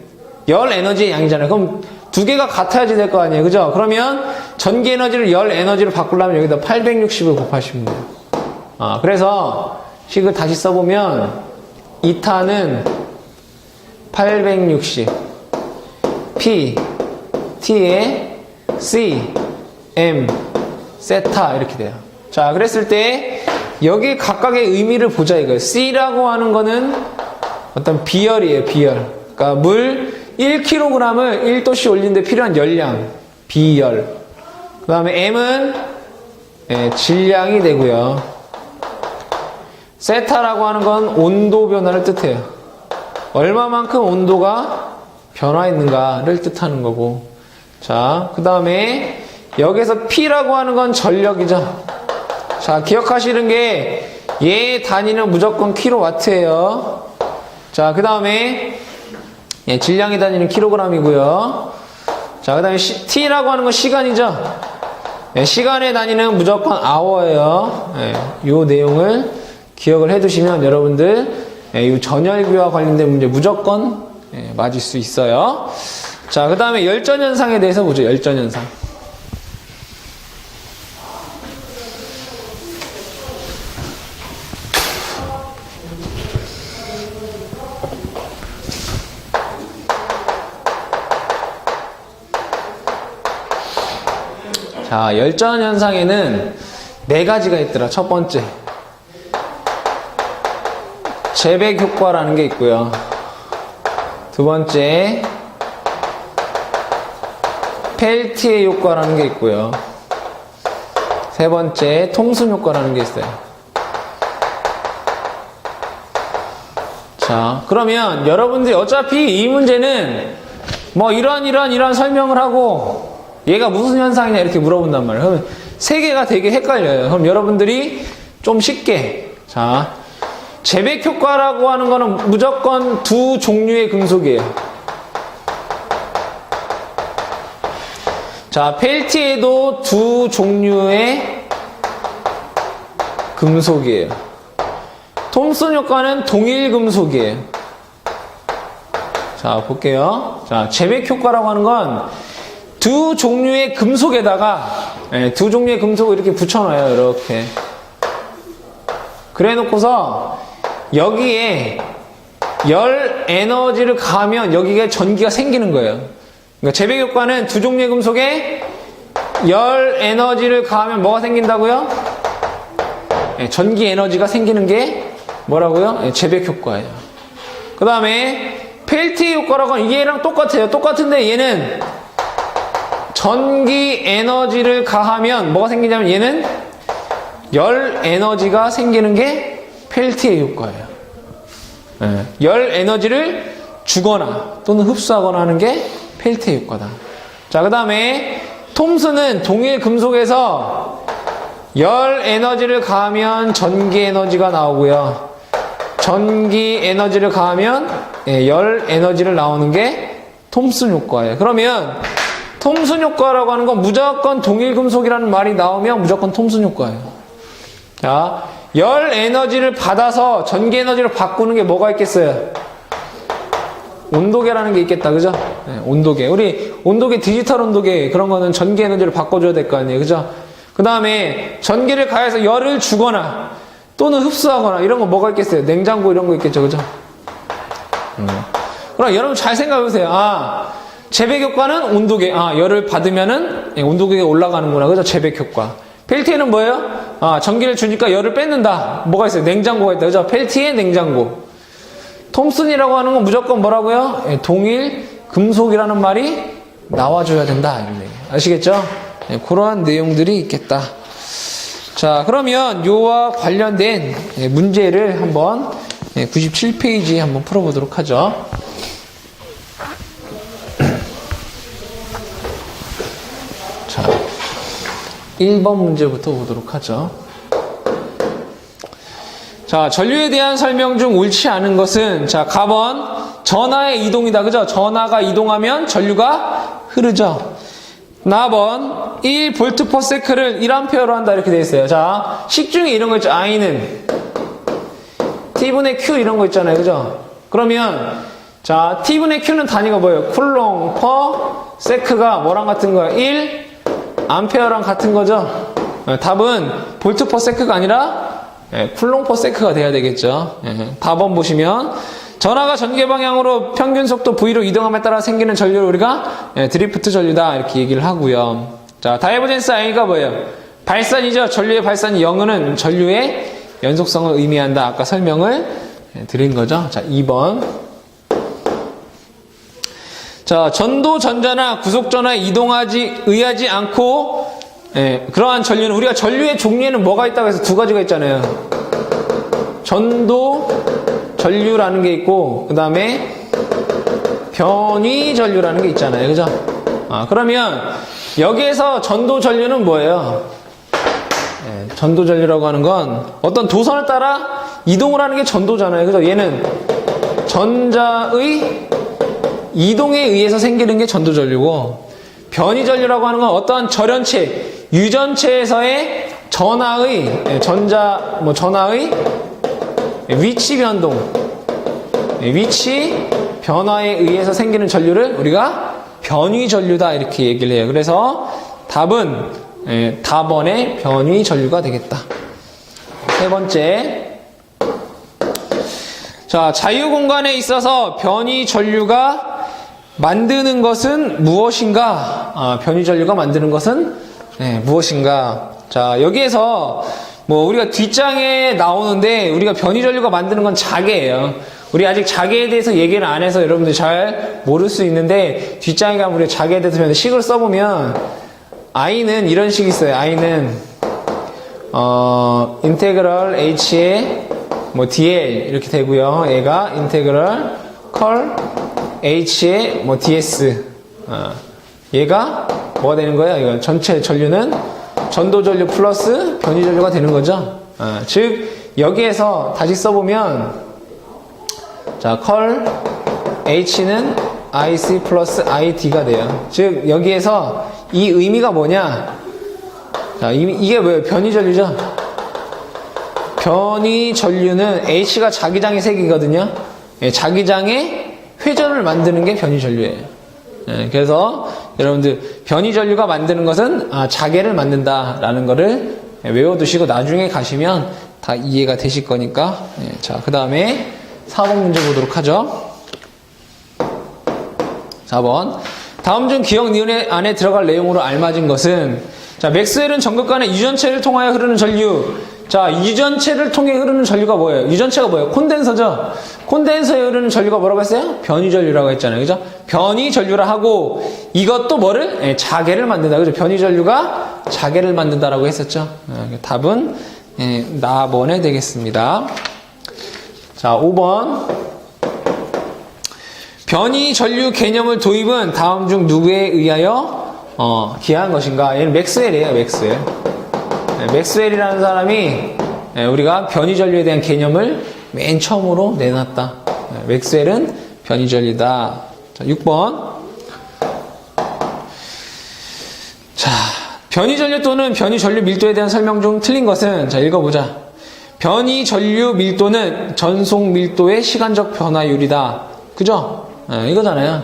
열 에너지의 양이잖아요. 그럼 두 개가 같아야지 될 거 아니에요. 그죠? 그러면 전기 에너지를 열 에너지로 바꾸려면 여기다 860을 곱하시면 돼요. 그래서 식을 다시 써보면 이타는 860 P T에 C M 세타 이렇게 돼요. 자, 그랬을 때 여기 각각의 의미를 보자 이거예요. C라고 하는 거는 어떤 비열이에요. 비열. 그러니까 물 1kg을 1도씨 올리는데 필요한 열량, 비열. 그 다음에 M은 질량이 되고요. 세타라고 하는 건 온도 변화를 뜻해요. 얼마만큼 온도가 변화했는가를 뜻하는 거고. 자, 그 다음에 여기서 P라고 하는 건 전력이죠. 자, 기억하시는 게 얘 단위는 무조건 킬로와트예요. 자, 그 다음에 질량의 단위는 킬로그램이고요. 자, 그 다음에 T라고 하는 건 시간이죠. 시간의 단위는 무조건 아워예요. 이 내용을 기억을 해두시면 여러분들 이 전열비와 관련된 문제 무조건 맞을 수 있어요. 자, 그 다음에 열전현상에 대해서 보죠. 열전현상. 자, 열전 현상에는 4가지가 있더라. 첫 번째, 재백 효과라는 게 있고요. 두 번째, 펠티의 효과라는 게 있고요. 세 번째, 통순 효과라는 게 있어요. 자, 그러면 여러분들이 어차피 이 문제는 뭐 이러한 설명을 하고 얘가 무슨 현상이냐 이렇게 물어본단 말이에요. 그러면 세 개가 되게 헷갈려요. 그럼 여러분들이 좀 쉽게, 자, 재백 효과라고 하는 거는 무조건 두 종류의 금속이에요. 자, 펠티에도 두 종류의 금속이에요. 톰슨 효과는 동일 금속이에요. 자, 볼게요. 자, 재백 효과라고 하는 건 두 종류의 금속에다가 두 종류의 금속을 이렇게 붙여놔요. 이렇게 그래 놓고서 여기에 열 에너지를 가하면 여기에 전기가 생기는 거예요. 그러니까 재백 효과는 두 종류의 금속에 열 에너지를 가하면 뭐가 생긴다고요? 전기 에너지가 생기는 게 뭐라고요? 재백 효과예요. 그 다음에 펠티 효과라고 하는 얘랑 똑같아요. 똑같은데 얘는 전기 에너지를 가하면 뭐가 생기냐면 얘는 열 에너지가 생기는 게 펠티의 효과예요. 열 에너지를 주거나 또는 흡수하거나 하는 게 펠티의 효과다. 자, 그 다음에 톰슨은 동일 금속에서 열 에너지를 가하면 전기 에너지가 나오고요. 전기 에너지를 가하면 열 에너지를 나오는 게 톰슨 효과예요. 그러면 톰슨 효과라고 하는 건 무조건 동일 금속이라는 말이 나오면 무조건 톰슨 효과예요. 자, 열 에너지를 받아서 전기 에너지로 바꾸는 게 뭐가 있겠어요? 온도계라는 게 있겠다, 그죠? 온도계. 우리 온도계, 디지털 온도계, 그런 거는 전기 에너지를 바꿔줘야 될 거 아니에요, 그죠? 그 다음에 전기를 가해서 열을 주거나 또는 흡수하거나 이런 거 뭐가 있겠어요? 냉장고 이런 거 있겠죠, 그죠? 그럼 여러분 잘 생각해보세요. 재백 효과는 온도계. 열을 받으면은 온도계가 올라가는구나. 그죠? 재백 효과. 펠티에는 뭐예요? 전기를 주니까 열을 뺏는다. 뭐가 있어요? 냉장고가 있다. 그죠? 펠티에 냉장고. 톰슨이라고 하는 건 무조건 뭐라고요? 동일 금속이라는 말이 나와줘야 된다. 이런 얘기. 아시겠죠? 그러한 내용들이 있겠다. 자, 그러면 요와 관련된 문제를 한번 97페이지 한번 풀어보도록 하죠. 자, 1번 문제부터 보도록 하죠. 자, 전류에 대한 설명 중 옳지 않은 것은, 자, 가번 전하의 이동이다. 그죠? 전하가 이동하면 전류가 흐르죠. 나번 1V/s를 1A로 한다. 이렇게 되어 있어요. 자, 식 중에 이런 거 있죠. I는 T분의 Q 이런 거 있잖아요. 그죠? 그러면 자, T분의 Q는 단위가 뭐예요? 쿨롱 퍼 세크가 뭐랑 같은 거예요? 1 암페어랑 같은 거죠? 답은 볼트 퍼 세크가 아니라 쿨롱 퍼 세크가 돼야 되겠죠. 답번 보시면 전하가 전개 방향으로 평균 속도 V로 이동함에 따라 생기는 전류를 우리가 드리프트 전류다 이렇게 얘기를 하고요. 자, 다이버젠스 I가 뭐예요? 발산이죠. 전류의 발산이 영은 전류의 연속성을 의미한다. 아까 설명을 드린 거죠. 자, 2번. 자, 전도 전자나 구속 전화에 의하지 않고 그러한 전류는 우리가 전류의 종류에는 뭐가 있다고 해서 두 가지가 있잖아요. 전도 전류라는 게 있고 그 다음에 변위 전류라는 게 있잖아요. 그죠? 그러면 여기에서 전도 전류는 뭐예요? 전도 전류라고 하는 건 어떤 도선을 따라 이동을 하는 게 전도잖아요. 그죠? 얘는 전자의 이동에 의해서 생기는 게 전도 전류고 변위 전류라고 하는 건 어떤 절연체, 유전체에서의 전하의 전하의 위치 변동, 위치 변화에 의해서 생기는 전류를 우리가 변위 전류다 이렇게 얘기를 해요. 그래서 답은 답원의 변위 전류가 되겠다. 세 번째. 자, 자유 공간에 있어서 변위 전류가 만드는 것은 무엇인가? 변위 전류가 만드는 것은 무엇인가? 자, 여기에서 뭐 우리가 뒷장에 나오는데 우리가 변위 전류가 만드는 건 자개예요. 우리 아직 자개에 대해서 얘기를 안 해서 여러분들 잘 모를 수 있는데 뒷장에 가면 우리가 자개에 대해서 식을 써보면 I는 이런 식이 있어요. I는 인테그럴 H에 뭐 DL 이렇게 되고요. 얘가 인테그럴 컬 H에 뭐 DS. 얘가 뭐가 되는 거예요? 이거 전체 전류는 전도 전류 플러스 변위 전류가 되는 거죠. 즉 여기에서 다시 써보면 자, 컬 H는 IC 플러스 ID가 돼요. 즉 여기에서 이 의미가 뭐냐? 자, 이게 뭐예요? 변위 전류죠. 변위 전류는 H가 자기장의 색이거든요. 자기장의 회전을 만드는 게 변위 전류예요. 그래서 여러분들 변위 전류가 만드는 것은 자개를 만든다라는 거를 외워두시고 나중에 가시면 다 이해가 되실 거니까. 자, 그 다음에 4번 문제 보도록 하죠. 4번. 다음 중 기억 니은 안에 들어갈 내용으로 알맞은 것은 자, 맥스웰은 전극간의 유전체를 통하여 흐르는 전류. 자, 유전체를 통해 흐르는 전류가 뭐예요? 유전체가 뭐예요? 콘덴서죠? 콘덴서에 흐르는 전류가 뭐라고 했어요? 변위 전류라고 했잖아요. 그죠? 변위 전류라 하고 이것도 뭐를? 자개를 만든다. 그죠? 변위 전류가 자개를 만든다라고 했었죠. 답은 나번에 되겠습니다. 자, 5번. 변위 전류 개념을 도입은 다음 중 누구에 의하여 기한 것인가? 얘는 맥스웰이에요. 맥스웰. 맥스웰이라는 사람이 우리가 변위 전류에 대한 개념을 맨 처음으로 내놨다. 맥스웰은 변위 전류다. 자, 6번. 자, 변위 전류 또는 변위 전류 밀도에 대한 설명 중 틀린 것은 자, 읽어보자. 변위 전류 밀도는 전속 밀도의 시간적 변화율이다. 그죠? 이거잖아요.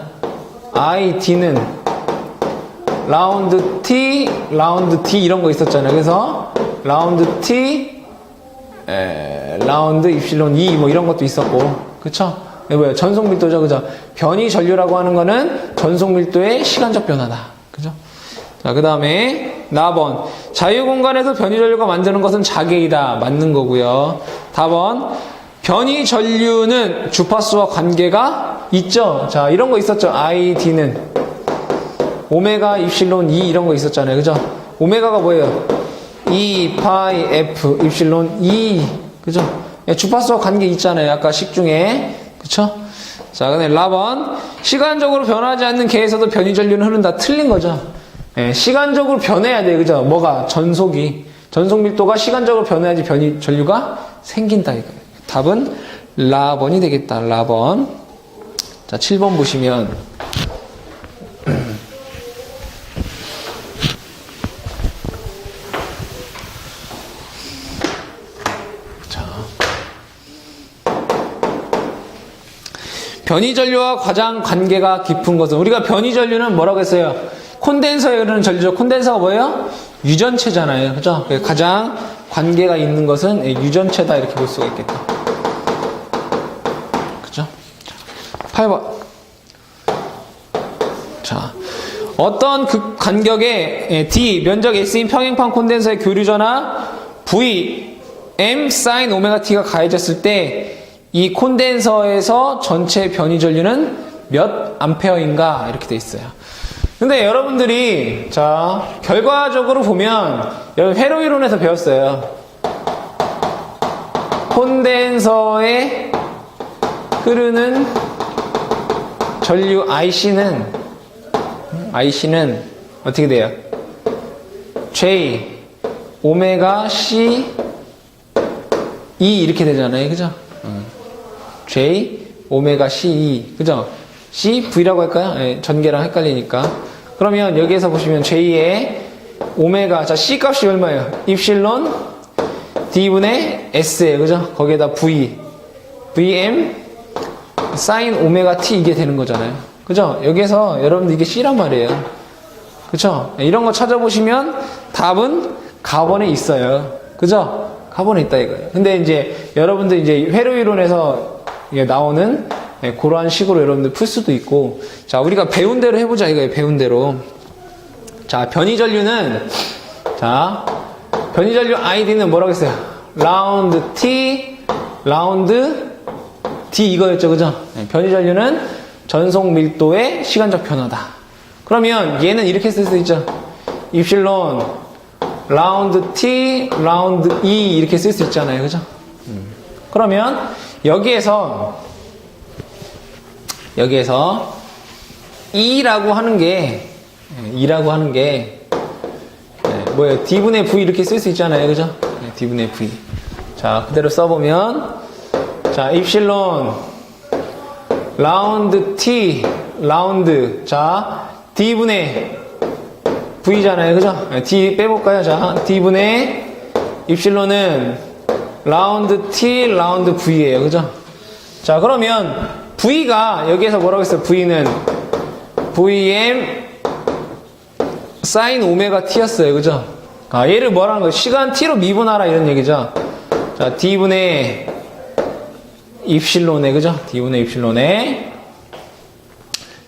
ID는 라운드 T, 라운드 D 이런 거 있었잖아요. 그래서 라운드 T, 라운드 입실론 E 뭐 이런 것도 있었고, 그쵸? 뭐예요? 전속 밀도죠, 그죠? 변위 전류라고 하는 거는 전속 밀도의 시간적 변화다, 그죠? 자, 그 다음에 4번. 자유 공간에서 변위 전류가 만드는 것은 자개이다, 맞는 거고요. 4번. 변위 전류는 주파수와 관계가 있죠. 자, 이런 거 있었죠. ID는 오메가 입실론 E 이런 거 있었잖아요. 그죠? 오메가가 뭐예요? E 파이 F 입실론 E. 그죠? 주파수와 관계 있잖아요. 아까 식 중에. 그쵸? 자, 근데 라번. 시간적으로 변하지 않는 개에서도 변위 전류는 흐른다. 틀린 거죠. 시간적으로 변해야 돼요. 그죠? 뭐가? 전속이. 전속 밀도가 시간적으로 변해야지 변위 전류가 생긴다. 이거예요. 답은 라번이 되겠다. 라번. 자, 7번 보시면 변위 전류와 가장 관계가 깊은 것은 우리가 변위 전류는 뭐라고 했어요? 콘덴서에 흐르는 전류죠. 콘덴서가 뭐예요? 유전체잖아요. 그죠? 가장 관계가 있는 것은 유전체다 이렇게 볼 수가 있겠다. 그죠? 8번. 자, 어떤 극 간격의 D 면적 S인 평행판 콘덴서의 교류전하 V M sin 오메가 T가 가해졌을 때 이 콘덴서에서 전체 변이 전류는 몇 암페어인가 이렇게 돼 있어요. 근데 여러분들이 자 결과적으로 보면 여러분 회로 이론에서 배웠어요. 콘덴서에 흐르는 전류 IC는 어떻게 돼요? J 오메가 C E 이렇게 되잖아요. 그죠? J 오메가 C E 그죠? C V라고 할까요? 네, 전개랑 헷갈리니까. 그러면 여기에서 보시면 J의 오메가 자 C 값이 얼마예요? 입실론 D분의 S예요. 그죠? 거기에다 V VM sin 오메가 T 이게 되는 거잖아요. 그죠? 여기에서 여러분들 이게 C란 말이에요. 그죠? 이런 거 찾아보시면 답은 가번에 있어요. 그죠? 가번에 있다 이거예요. 근데 이제 여러분들 이제 회로 이론에서 나오는 그러한 식으로 여러분들 풀 수도 있고. 자, 우리가 배운 대로 해보자 이거예요. 배운 대로. 자, 변이전류는 자, 변이전류 ID는 뭐라고 했어요? 라운드 T, 라운드 D 이거였죠. 그죠? 변이전류는 전속 밀도의 시간적 변화다. 그러면 얘는 이렇게 쓸 수 있죠. 입실론 라운드 T, 라운드 E 이렇게 쓸 수 있잖아요. 그죠? 그러면 여기에서 E라고 하는 게 뭐예요? D분의 V 이렇게 쓸 수 있잖아요. 그죠? D분의 V. 자, 그대로 써보면 자, 입실론 라운드 T 라운드 자, D분의 V잖아요. 그죠? D 빼볼까요? 자, D분의 입실론은 라운드 T 라운드 V예요. 그죠? 자, 그러면 V가 여기에서 뭐라고 했어요? V는 VM sin 오메가 T였어요. 그죠? 아, 얘를 뭐라는 거예요? 시간 T로 미분하라 이런 얘기죠. 자, D분의 입실론에 그죠? D분의 입실론에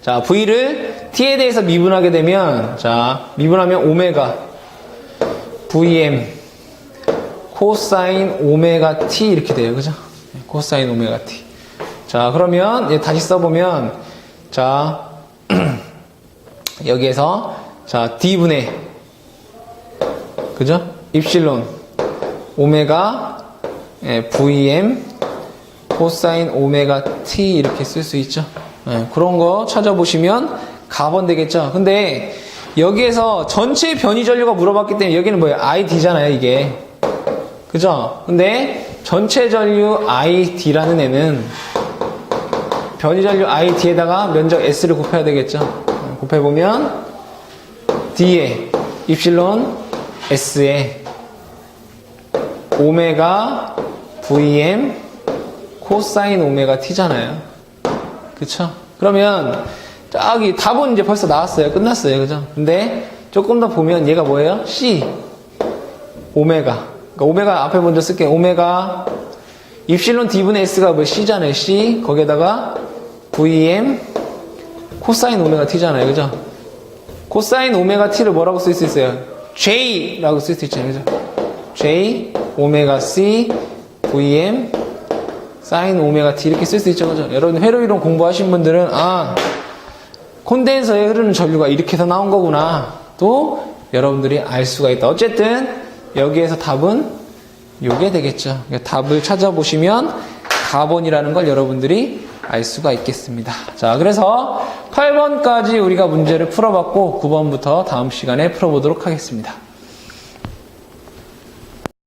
자, V를 T에 대해서 미분하게 되면 자, 미분하면 오메가 VM 코사인 오메가 T 이렇게 돼요. 그죠? 코사인 오메가 T. 자, 그러면 다시 써보면 자, 여기에서 자, D분의 그죠? 입실론 오메가 VM 코사인 오메가 T 이렇게 쓸 수 있죠. 그런 거 찾아보시면 가번 되겠죠. 근데 여기에서 전체 변이 전류가 물어봤기 때문에 여기는 뭐예요? ID잖아요, 이게. 그죠? 근데 전체 전류 ID라는 애는 변이 전류 ID에다가 면적 S를 곱해야 되겠죠. 곱해보면 D에 입실론 S에 오메가 VM 코사인 오메가 T잖아요. 그쵸? 그러면 저기 답은 이제 벌써 나왔어요. 끝났어요. 그죠? 근데 조금 더 보면 얘가 뭐예요? C 오메가. 그러니까 오메가 앞에 먼저 쓸게요. 오메가 입실론 D분의 S가 뭐 C잖아요. C 거기에다가 VM 코사인 오메가 T잖아요. 그죠? 코사인 오메가 T를 뭐라고 쓸 수 있어요? J라고 쓸 수 있잖아요. 그죠? J 오메가 C VM 사인 오메가 T 이렇게 쓸 수 있죠. 그죠? 여러분 회로 이론 공부하신 분들은 아 콘덴서에 흐르는 전류가 이렇게 해서 나온 거구나 또 여러분들이 알 수가 있다. 어쨌든 여기에서 답은 요게 되겠죠. 그러니까 답을 찾아보시면 가번이라는 걸 여러분들이 알 수가 있겠습니다. 자, 그래서 8번까지 우리가 문제를 풀어봤고 9번부터 다음 시간에 풀어보도록 하겠습니다.